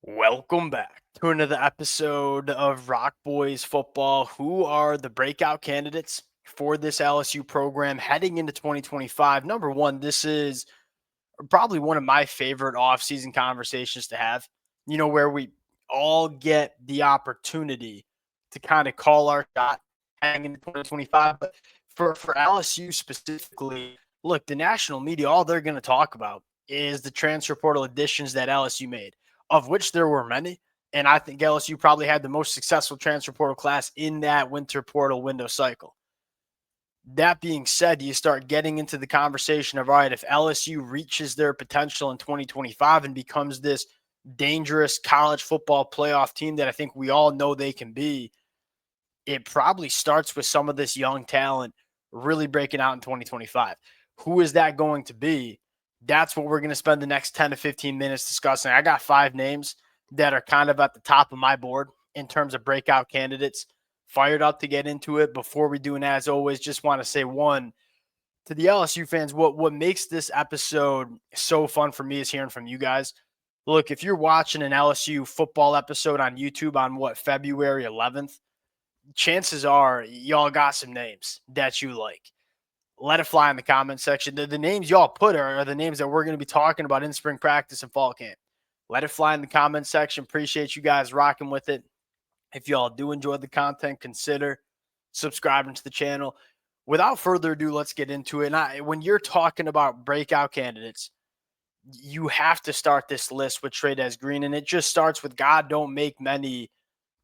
Welcome back to another episode of Rock Boys Football. Who are the breakout candidates for this LSU program heading into 2025? Number one, this is probably one of my favorite offseason conversations to have, where we all get the opportunity to kind of call our shot heading into 2025. But for LSU specifically, look, the national media, all they're going to talk about is the transfer portal additions that LSU made, of which there were many. And I think LSU probably had the most successful transfer portal class in that winter portal window cycle. That being said, you start getting into the conversation of, all right, if LSU reaches their potential in 2025 and becomes this dangerous college football playoff team that I think we all know they can be, it probably starts with some of this young talent really breaking out in 2025. Who is that going to be? That's what we're going to spend the next 10 to 15 minutes discussing. I got 5 names that are kind of at the top of my board in terms of breakout candidates. Fired up to get into it. Before we do, and as always, just want to say one to the LSU fans, what makes this episode so fun for me is hearing from you guys. Look, if you're watching an LSU football episode on YouTube on February 11th, chances are y'all got some names that you like. Let it fly in the comment section. The names y'all put are the names that we're going to be talking about in spring practice and fall camp. Let it fly in the comment section. Appreciate you guys rocking with it. If y'all do enjoy the content, consider subscribing to the channel. Without further ado, let's get into it. And when you're talking about breakout candidates, you have to start this list with Trey'Dez Green. And it just starts with God don't make many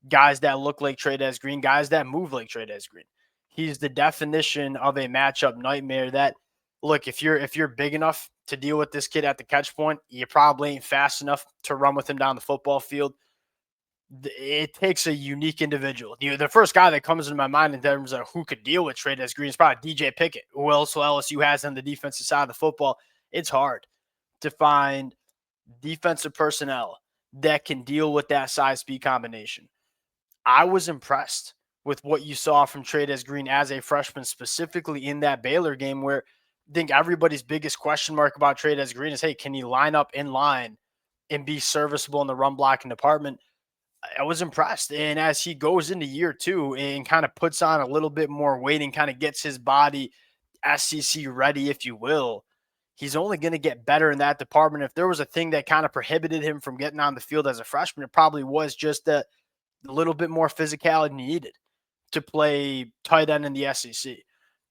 guys that look like Trey'Dez Green, guys that move like Trey'Dez Green. He's the definition of a matchup nightmare that, look, if you're big enough to deal with this kid at the catch point, you probably ain't fast enough to run with him down the football field. It takes a unique individual. The first guy that comes into my mind in terms of who could deal with Trey'Dez Green is probably DJ Pickett, who else LSU has on the defensive side of the football. It's hard to find defensive personnel that can deal with that size speed combination. I was impressed with what you saw from Trey'Dez Green as a freshman, specifically in that Baylor game, where I think everybody's biggest question mark about Trey'Dez Green is, hey, can he line up in line and be serviceable in the run blocking department? I was impressed. And as he goes into year 2 and kind of puts on a little bit more weight and kind of gets his body SEC ready, if you will, he's only going to get better in that department. If there was a thing that kind of prohibited him from getting on the field as a freshman, it probably was just a little bit more physicality needed to play tight end in the SEC.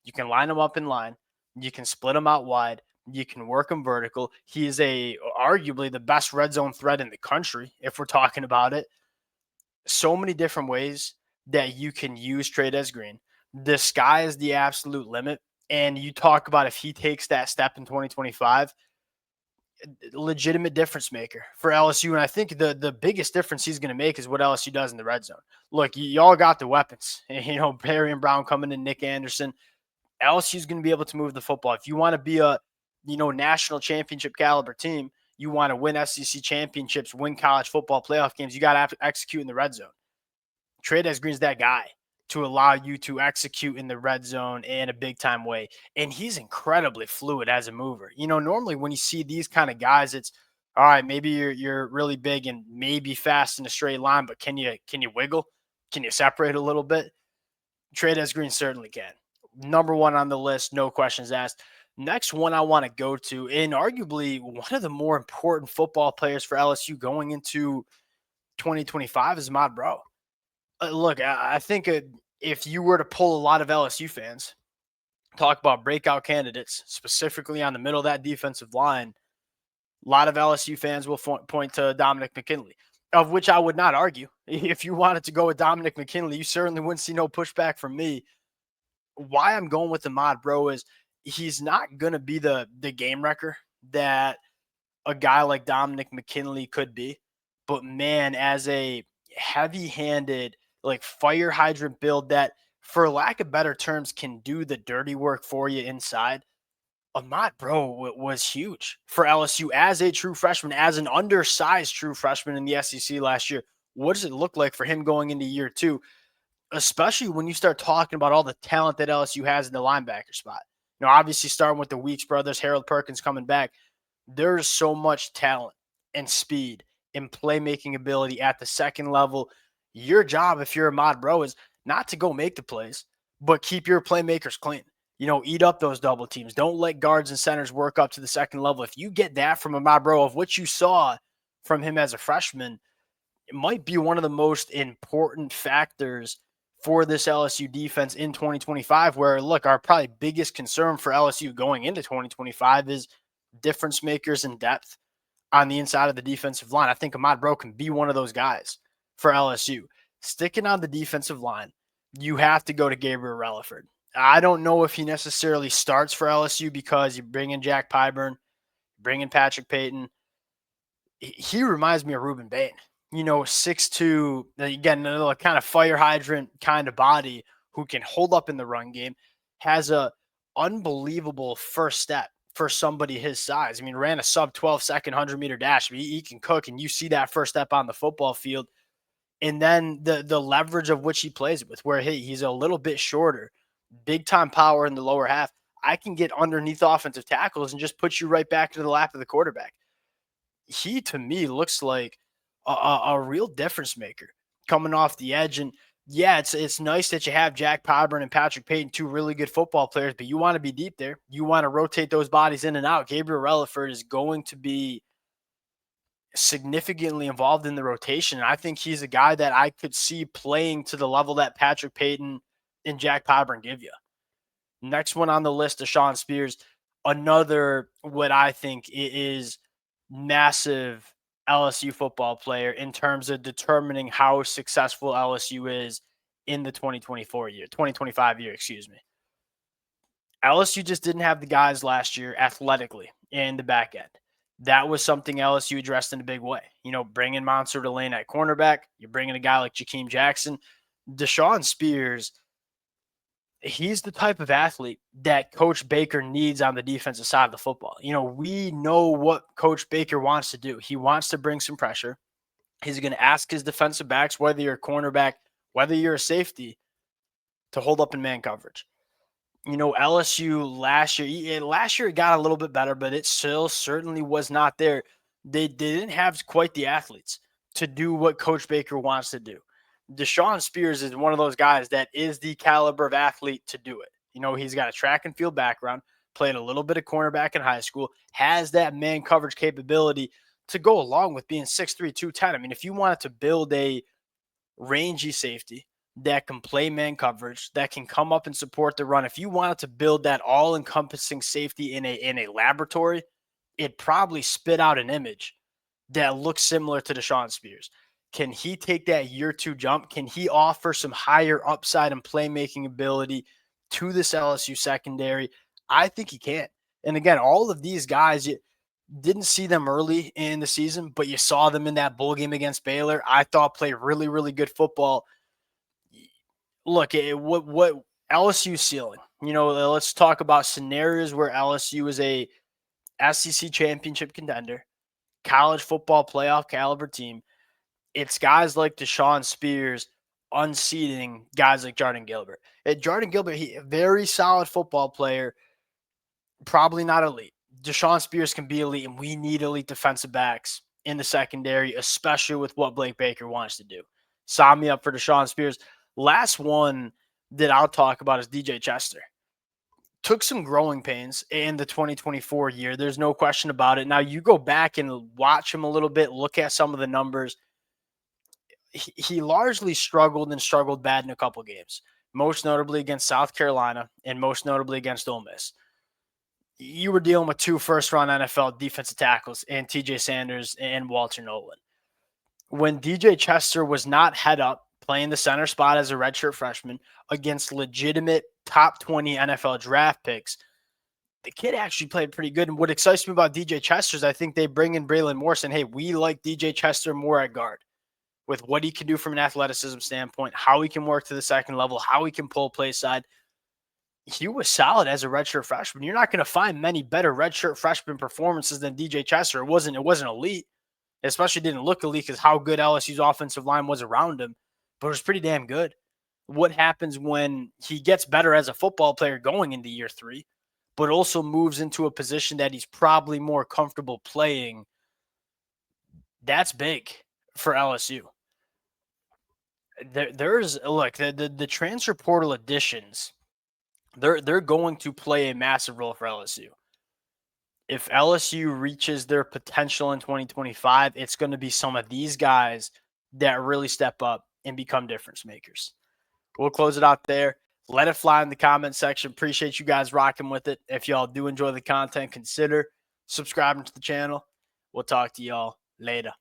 You can line him up in line. You can split him out wide. You can work him vertical. He is arguably the best red zone threat in the country, if we're talking about it. So many different ways that you can use Trey'Dez Green. The sky is the absolute limit. And you talk about if he takes that step in 2025, legitimate difference maker for LSU. And I think the biggest difference he's going to make is what LSU does in the red zone. Look, y'all got the weapons. Perry and Brown coming in, Nick Anderson. LSU is going to be able to move the football. If you want to be a national championship caliber team, you want to win SEC championships, win college football playoff games, you got to execute in the red zone. Trey'Dez Green's that guy to allow you to execute in the red zone in a big time way. And he's incredibly fluid as a mover. Normally when you see these kind of guys, it's all right, maybe you're really big and maybe fast in a straight line, but can you wiggle? Can you separate a little bit? Trey'Dez Green certainly can. Number one on the list, no questions asked. Next one I want to go to, and arguably one of the more important football players for LSU going into 2025 is Ahmad Breaux. Look, I think if you were to pull a lot of LSU fans, talk about breakout candidates, specifically on the middle of that defensive line, a lot of LSU fans will point to Dominic McKinley, of which I would not argue. If you wanted to go with Dominic McKinley, you certainly wouldn't see no pushback from me. Why I'm going with Ahmad Breaux is he's not going to be the game wrecker that a guy like Dominic McKinley could be. But, man, as a heavy-handed, like fire hydrant build that, for lack of better terms, can do the dirty work for you inside, Ahmad Breaux was huge for LSU as a true freshman, as an undersized true freshman in the SEC last year. What does it look like for him going into year 2, especially when you start talking about all the talent that LSU has in the linebacker spot? Obviously starting with the Weeks brothers, Harold Perkins coming back, there's so much talent and speed and playmaking ability at the second level. Your job, if you're Ahmad Breaux, is not to go make the plays, but keep your playmakers clean. Eat up those double teams. Don't let guards and centers work up to the second level. If you get that from Ahmad Breaux, of what you saw from him as a freshman, it might be one of the most important factors for this LSU defense in 2025, where, look, our probably biggest concern for LSU going into 2025 is difference makers and depth on the inside of the defensive line. I think Ahmad Breaux can be one of those guys for LSU. Sticking on the defensive line, you have to go to Gabriel Reliford. I don't know if he necessarily starts for LSU because you bring in Jack Pyburn, bring in Patrick Payton. He reminds me of Ruben Bain. 6'2", again, a kind of fire hydrant kind of body who can hold up in the run game, has a unbelievable first step for somebody his size. I mean, ran a sub 12-second 100-meter dash. I mean, he can cook, and you see that first step on the football field. And then the leverage of which he plays with, where he's a little bit shorter, big time power in the lower half. I can get underneath offensive tackles and just put you right back into the lap of the quarterback. He, to me, looks like a real difference maker coming off the edge. And yeah, it's nice that you have Jack Pyburn and Patrick Payton, two really good football players, but you want to be deep there. You want to rotate those bodies in and out. Gabriel Reliford is going to be significantly involved in the rotation. And I think he's a guy that I could see playing to the level that Patrick Payton and Jack Pyburn give you. Next one on the list, Dashawn Spears, another what I think is massive LSU football player in terms of determining how successful LSU is in the 2025 year, excuse me. LSU just didn't have the guys last year athletically in the back end. That was something LSU addressed in a big way. Bringing Monster Delane at cornerback, you're bringing a guy like Jakeem Jackson. Dashawn Spears, he's the type of athlete that Coach Baker needs on the defensive side of the football. We know what Coach Baker wants to do. He wants to bring some pressure. He's going to ask his defensive backs, whether you're a cornerback, whether you're a safety, to hold up in man coverage. LSU last year it got a little bit better, but it still certainly was not there. They didn't have quite the athletes to do what Coach Baker wants to do. Dashawn Spears is one of those guys that is the caliber of athlete to do it. He's got a track and field background, played a little bit of cornerback in high school, has that man coverage capability to go along with being 6'3", 210. I mean, if you wanted to build a rangy safety that can play man coverage, that can come up and support the run, if you wanted to build that all-encompassing safety in a laboratory, it probably spit out an image that looks similar to Dashawn Spears. Can he take that year two jump? Can he offer some higher upside and playmaking ability to this LSU secondary? I think he can. And again, all of these guys, you didn't see them early in the season, but you saw them in that bowl game against Baylor. I thought played really, really good football. Look, what LSU ceiling? Let's talk about scenarios where LSU is a SEC championship contender, college football playoff caliber team. It's guys like Dashawn Spears unseating guys like Jordan Gilbert. Jordan Gilbert, he a very solid football player, probably not elite. Dashawn Spears can be elite, and we need elite defensive backs in the secondary, especially with what Blake Baker wants to do. Sign me up for Dashawn Spears. Last one that I'll talk about is DJ Chester. Took some growing pains in the 2024 year. There's no question about it. Now, you go back and watch him a little bit, look at some of the numbers. He largely struggled bad in a couple games, most notably against South Carolina and most notably against Ole Miss. You were dealing with 2 first-round NFL defensive tackles and TJ Sanders and Walter Nolan. When DJ Chester was not head up, playing the center spot as a redshirt freshman against legitimate top 20 NFL draft picks, the kid actually played pretty good. And what excites me about DJ Chester is I think they bring in Braylon Morrison. Hey, we like DJ Chester more at guard with what he can do from an athleticism standpoint, how he can work to the second level, how he can pull play side. He was solid as a redshirt freshman. You're not going to find many better redshirt freshman performances than DJ Chester. It wasn't elite. It especially didn't look elite because how good LSU's offensive line was around him, but it was pretty damn good. What happens when he gets better as a football player going into year 3, but also moves into a position that he's probably more comfortable playing? That's big for LSU. There's look, the transfer portal additions, they're going to play a massive role for LSU. If LSU reaches their potential in 2025, it's going to be some of these guys that really step up and become difference makers. We'll close it out there. Let it fly in the comment section. Appreciate you guys rocking with it. If y'all do enjoy the content, consider subscribing to the channel. We'll talk to y'all later.